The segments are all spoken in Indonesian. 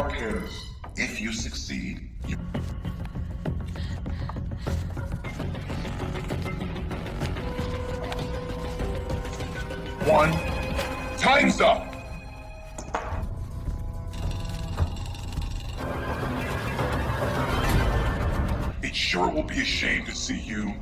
cares. If you succeed, you... One. Time's up! It sure will be a shame to see you.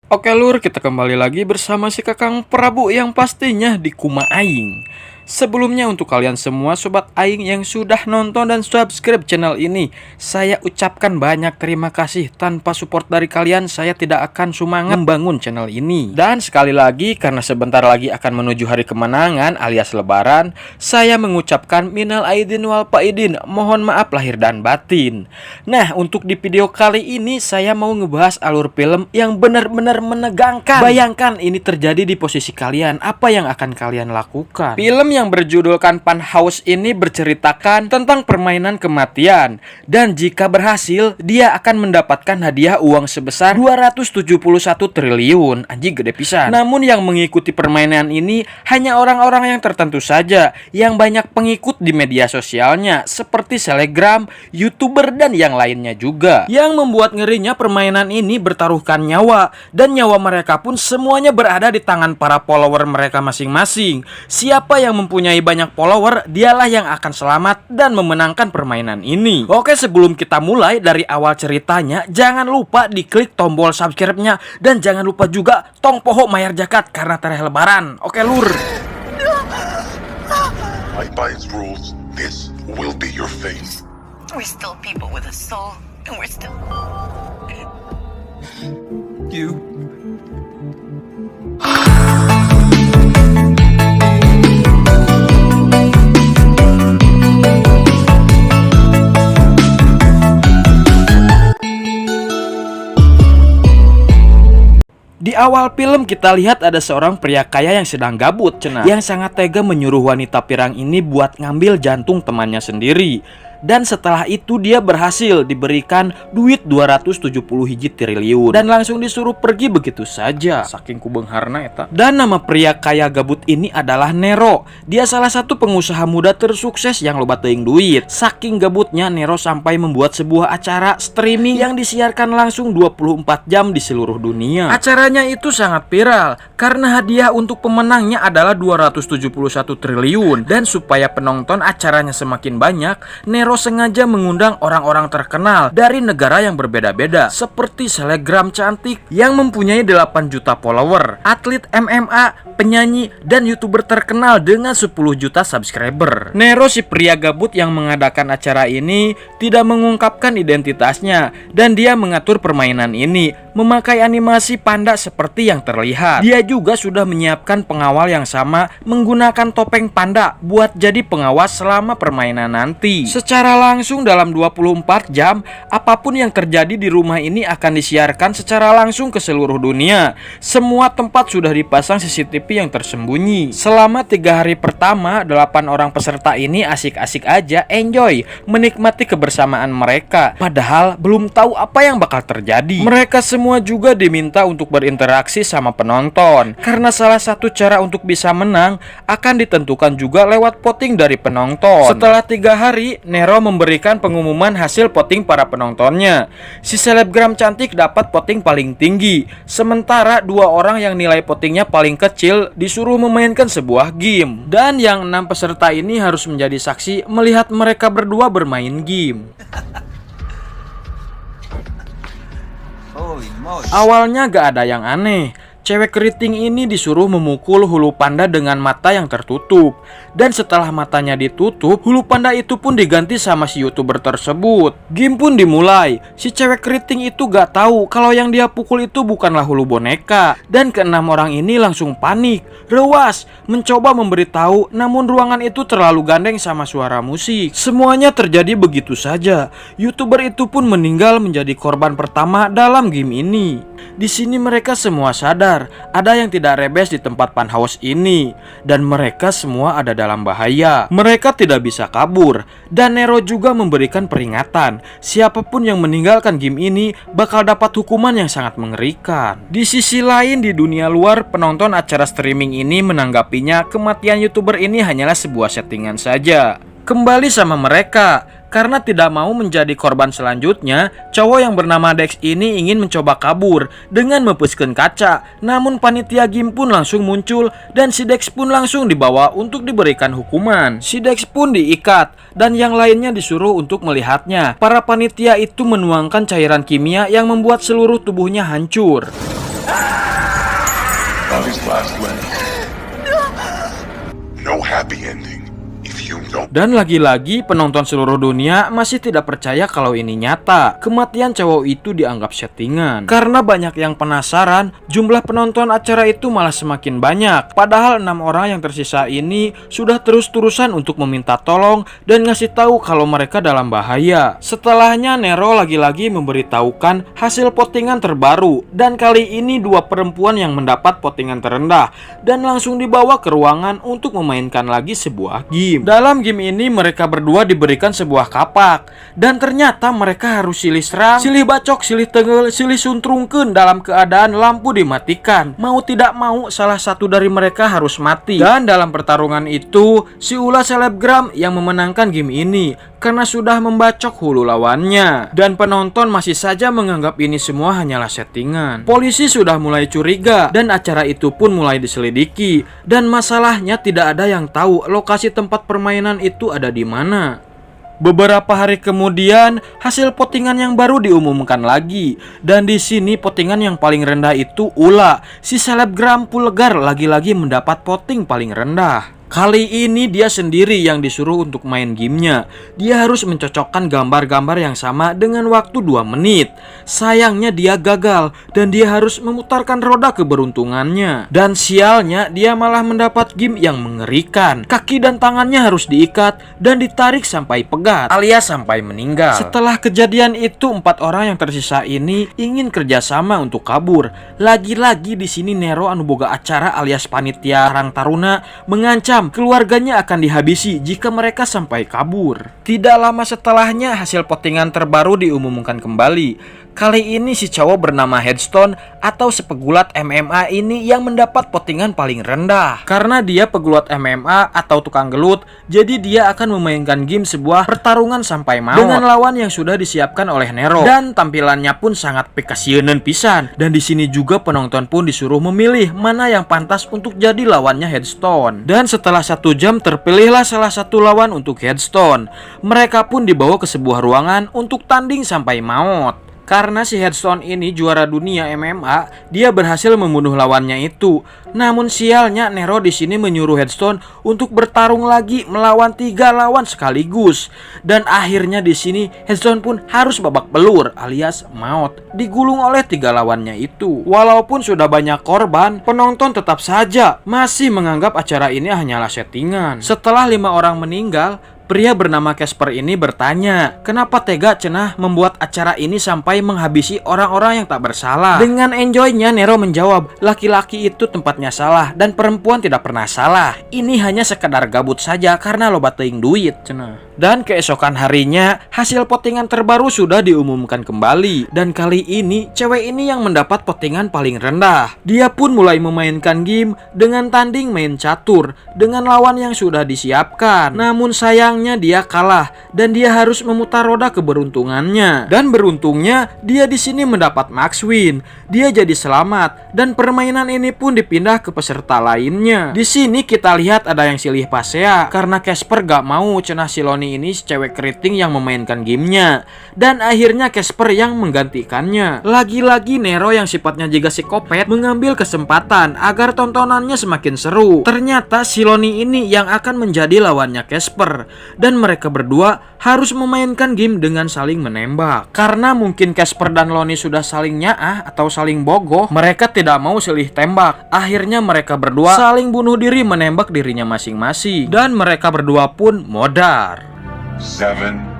Oke lur, kita kembali lagi bersama si Kakang Prabu yang pastinya di Kuma Aing. Sebelumnya untuk kalian semua Sobat Aing yang sudah nonton dan subscribe channel ini, saya ucapkan banyak terima kasih. Tanpa support dari kalian, saya tidak akan semangat membangun channel ini. Dan sekali lagi, karena sebentar lagi akan menuju hari kemenangan alias lebaran, saya mengucapkan minal aidin wal faidin, mohon maaf lahir dan batin. Nah, untuk di video kali ini saya mau ngebahas alur film yang benar-benar menegangkan. Bayangkan ini terjadi di posisi kalian, apa yang akan kalian lakukan? Film yang berjudulkan Funhouse ini berceritakan tentang permainan kematian, dan jika berhasil dia akan mendapatkan hadiah uang sebesar 271 triliun. Anjing gede pisan. Namun yang mengikuti permainan ini hanya orang-orang yang tertentu saja yang banyak pengikut di media sosialnya seperti selebgram, YouTuber dan yang lainnya juga. Yang membuat ngerinya permainan ini bertaruhkan nyawa, dan nyawa mereka pun semuanya berada di tangan para follower mereka masing-masing. Siapa yang mempunyai banyak follower, dialah yang akan selamat dan memenangkan permainan ini. Oke, sebelum kita mulai dari awal ceritanya, jangan lupa diklik tombol subscribe-nya, dan jangan lupa juga tong poho mayar zakat karena tereh lebaran. Oke lur. By its rules, this will be your fate. We're still people with a soul, and we're still... You. Di awal film kita lihat ada seorang pria kaya yang sedang gabut cenah, yang sangat tega menyuruh wanita pirang ini buat ngambil jantung temannya sendiri. Dan setelah itu dia berhasil diberikan duit 270 hiji triliun dan langsung disuruh pergi begitu saja. Saking kubengharna eta. Dan nama pria kaya gabut ini adalah Nero. Dia salah satu pengusaha muda tersukses yang loba teuing duit. Saking gabutnya Nero sampai membuat sebuah acara streaming yang disiarkan langsung 24 jam di seluruh dunia. Acaranya itu sangat viral karena hadiah untuk pemenangnya adalah 271 triliun. Dan supaya penonton acaranya semakin banyak, Nero sengaja mengundang orang-orang terkenal dari negara yang berbeda-beda, seperti selebgram cantik yang mempunyai 8 juta follower, atlet MMA, penyanyi, dan YouTuber terkenal dengan 10 juta subscriber. Nero, si pria gabut yang mengadakan acara ini, tidak mengungkapkan identitasnya, dan dia mengatur permainan ini memakai animasi panda seperti yang terlihat. Dia juga sudah menyiapkan pengawal yang sama menggunakan topeng panda buat jadi pengawas selama permainan nanti. Secara langsung dalam 24 jam, apapun yang terjadi di rumah ini akan disiarkan secara langsung ke seluruh dunia. Semua tempat sudah dipasang CCTV yang tersembunyi. Selama 3 hari pertama, 8 orang peserta ini asik-asik aja enjoy menikmati kebersamaan mereka. Padahal belum tahu apa yang bakal terjadi. Mereka semua juga diminta untuk berinteraksi sama penonton, karena salah satu cara untuk bisa menang akan ditentukan juga lewat voting dari penonton. Setelah 3 hari, Nero memberikan pengumuman hasil voting para penontonnya. Si selebgram cantik dapat voting paling tinggi, sementara 2 orang yang nilai votingnya paling kecil disuruh memainkan sebuah game. Dan yang 6 peserta ini harus menjadi saksi melihat mereka berdua bermain game. Awalnya gak ada yang aneh. Cewek keriting ini disuruh memukul hulu panda dengan mata yang tertutup. Dan setelah matanya ditutup, hulu panda itu pun diganti sama si YouTuber tersebut. Game pun dimulai. Si cewek keriting itu gak tahu kalau yang dia pukul itu bukanlah hulu boneka. Dan ke-6 orang ini langsung panik, rewas, mencoba memberitahu, namun ruangan itu terlalu gandeng sama suara musik. Semuanya terjadi begitu saja. YouTuber itu pun meninggal menjadi korban pertama dalam game ini. Di sini mereka semua sadar sadar ada yang tidak rebes di tempat funhouse ini, dan mereka semua ada dalam bahaya. Mereka tidak bisa kabur, dan Nero juga memberikan peringatan. Siapapun yang meninggalkan game ini bakal dapat hukuman yang sangat mengerikan. Di sisi lain, di dunia luar, penonton acara streaming ini menanggapinya kematian YouTuber ini hanyalah sebuah settingan saja. Kembali sama mereka, karena tidak mau menjadi korban selanjutnya, cowok yang bernama Dex ini ingin mencoba kabur dengan mepuskan kaca. Namun panitia game pun langsung muncul dan si Dex pun langsung dibawa untuk diberikan hukuman. Si Dex pun diikat dan yang lainnya disuruh untuk melihatnya. Para panitia itu menuangkan cairan kimia yang membuat seluruh tubuhnya hancur. No happy ending. If you don't. Dan lagi-lagi penonton seluruh dunia masih tidak percaya kalau ini nyata. Kematian cowok itu dianggap settingan. Karena banyak yang penasaran, jumlah penonton acara itu malah semakin banyak. Padahal 6 orang yang tersisa ini sudah terus-terusan untuk meminta tolong dan ngasih tahu kalau mereka dalam bahaya. Setelahnya Nero lagi-lagi memberitahukan hasil votingan terbaru, dan kali ini 2 perempuan yang mendapat votingan terendah dan langsung dibawa ke ruangan untuk memainkan lagi sebuah game. Dalam game ini mereka berdua diberikan sebuah kapak, dan ternyata mereka harus silih serang, silih bacok, silih tenggel, silih suntrungkeun dalam keadaan lampu dimatikan. Mau tidak mau salah satu dari mereka harus mati. Dan dalam pertarungan itu si ulah selebgram yang memenangkan game ini karena sudah membacok hulu lawannya. Dan penonton masih saja menganggap ini semua hanyalah settingan. Polisi sudah mulai curiga dan acara itu pun mulai diselidiki. Dan masalahnya tidak ada yang tahu lokasi tempat permainan itu ada di mana. Beberapa hari kemudian, hasil votingan yang baru diumumkan lagi. Dan di sini votingan yang paling rendah itu Ula, si selebgram Pulegar lagi-lagi mendapat voting paling rendah. Kali ini dia sendiri yang disuruh untuk main gamenya. Dia harus mencocokkan gambar-gambar yang sama dengan waktu 2 menit. Sayangnya dia gagal dan dia harus memutarkan roda keberuntungannya. Dan sialnya dia malah mendapat game yang mengerikan. Kaki dan tangannya harus diikat dan ditarik sampai pegat alias sampai meninggal. Setelah kejadian itu 4 orang yang tersisa ini ingin kerjasama untuk kabur. Lagi-lagi di sini Nero anu boga acara alias panitia Karang Taruna mengancam keluarganya akan dihabisi jika mereka sampai kabur. Tidak lama setelahnya hasil votingan terbaru diumumkan kembali. Kali ini si cowok bernama Headstone atau sepegulat MMA ini yang mendapat votingan paling rendah. Karena dia pegulat MMA atau tukang gelut, jadi dia akan memainkan game sebuah pertarungan sampai maut dengan lawan yang sudah disiapkan oleh Nero. Dan tampilannya pun sangat pekasieun pisan. Dan di sini juga penonton pun disuruh memilih mana yang pantas untuk jadi lawannya Headstone. Dan setelah 1 jam terpilihlah salah satu lawan untuk Headstone. Mereka pun dibawa ke sebuah ruangan untuk tanding sampai maut. Karena si Headstone ini juara dunia MMA, dia berhasil membunuh lawannya itu. Namun sialnya Nero di sini menyuruh Headstone untuk bertarung lagi melawan 3 lawan sekaligus. Dan akhirnya di sini Headstone pun harus babak belur alias maut, digulung oleh 3 lawannya itu. Walaupun sudah banyak korban, penonton tetap saja masih menganggap acara ini hanyalah settingan. Setelah 5 orang meninggal, pria bernama Casper ini bertanya, kenapa tega cenah membuat acara ini sampai menghabisi orang-orang yang tak bersalah? Dengan enjoynya Nero menjawab, laki-laki itu tempatnya salah dan perempuan tidak pernah salah. Ini hanya sekedar gabut saja karena loba teuing duit cenah. Dan keesokan harinya hasil votingan terbaru sudah diumumkan kembali. Dan kali ini cewek ini yang mendapat votingan paling rendah. Dia pun mulai memainkan game dengan tanding main catur dengan lawan yang sudah disiapkan. Namun sayangnya dia kalah dan dia harus memutar roda keberuntungannya. Dan beruntungnya dia di sini mendapat max win. Dia jadi selamat dan permainan ini pun dipindah ke peserta lainnya. Di sini kita lihat ada yang silih pasea karena Casper gak mau cenah Siloni ini cewek keriting yang memainkan gamenya. Dan akhirnya Casper yang menggantikannya. Lagi-lagi Nero yang sifatnya juga psikopat mengambil kesempatan agar tontonannya semakin seru. Ternyata Siloni ini yang akan menjadi lawannya Casper. Dan mereka berdua harus memainkan game dengan saling menembak. Karena mungkin Casper dan Loni sudah saling nyaah atau saling bogoh, mereka tidak mau silih tembak. Akhirnya mereka berdua saling bunuh diri menembak dirinya masing-masing. Dan mereka berdua pun modar. 7.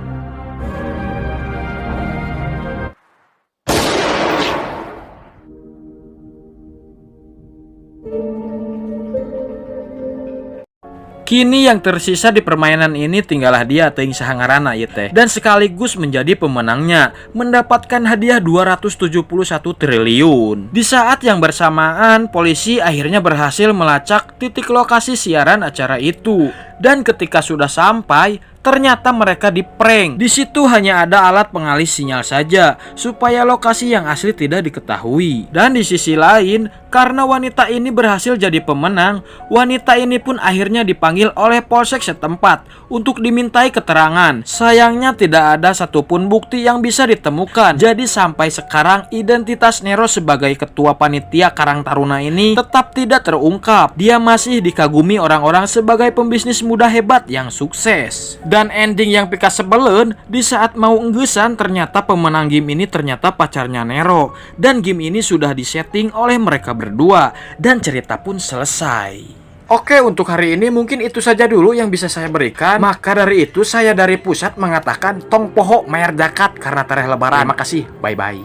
Kini yang tersisa di permainan ini tinggallah dia teuing sahangarana ieu teh, dan sekaligus menjadi pemenangnya, mendapatkan hadiah 271 triliun. Di saat yang bersamaan, polisi akhirnya berhasil melacak titik lokasi siaran acara itu. Dan ketika sudah sampai, ternyata mereka di-prank. Di situ hanya ada alat pengalih sinyal saja, supaya lokasi yang asli tidak diketahui. Dan di sisi lain, karena wanita ini berhasil jadi pemenang, wanita ini pun akhirnya dipanggil oleh polsek setempat untuk dimintai keterangan. Sayangnya tidak ada satupun bukti yang bisa ditemukan. Jadi sampai sekarang identitas Nero sebagai ketua panitia Karang Taruna ini tetap tidak terungkap. Dia masih dikagumi orang-orang sebagai pembisnis muda hebat yang sukses. Dan ending yang pika sebelen, di saat mau enggesan ternyata pemenang game ini ternyata pacarnya Nero. Dan game ini sudah disetting oleh mereka berdua, dan cerita pun selesai. Oke, untuk hari ini mungkin itu saja dulu yang bisa saya berikan. Maka dari itu saya dari pusat mengatakan tong poho mayar zakat karena tarikh lebaran. Terima kasih, bye-bye.